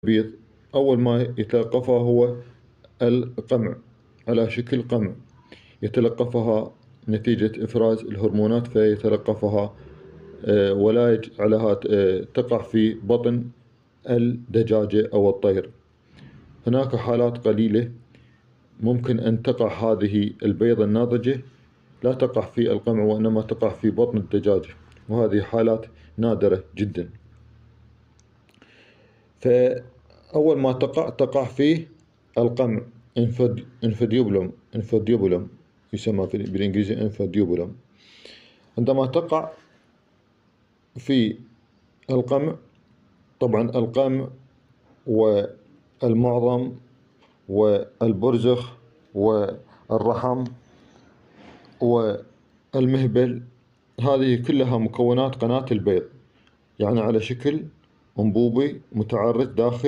البيض أول ما يتلقفها هو القمع على شكل قمع، يتلقفها نتيجة إفراز الهرمونات فيتلقفها ولا يجعلها تقع في بطن الدجاجة أو الطير. هناك حالات قليلة ممكن أن تقع هذه البيضة الناضجة لا تقع في القمع وإنما تقع في بطن الدجاجة، وهذه حالات نادرة جدا. فأول ما تقع في القمع انفوديوبولم يسمى بالإنجليزي انفوديوبولم. عندما تقع في القمع، طبعا القمع والمعظم والبرزخ والرحم والمهبل هذه كلها مكونات قناة البيض، يعني على شكل أنبوبي متعرج داخل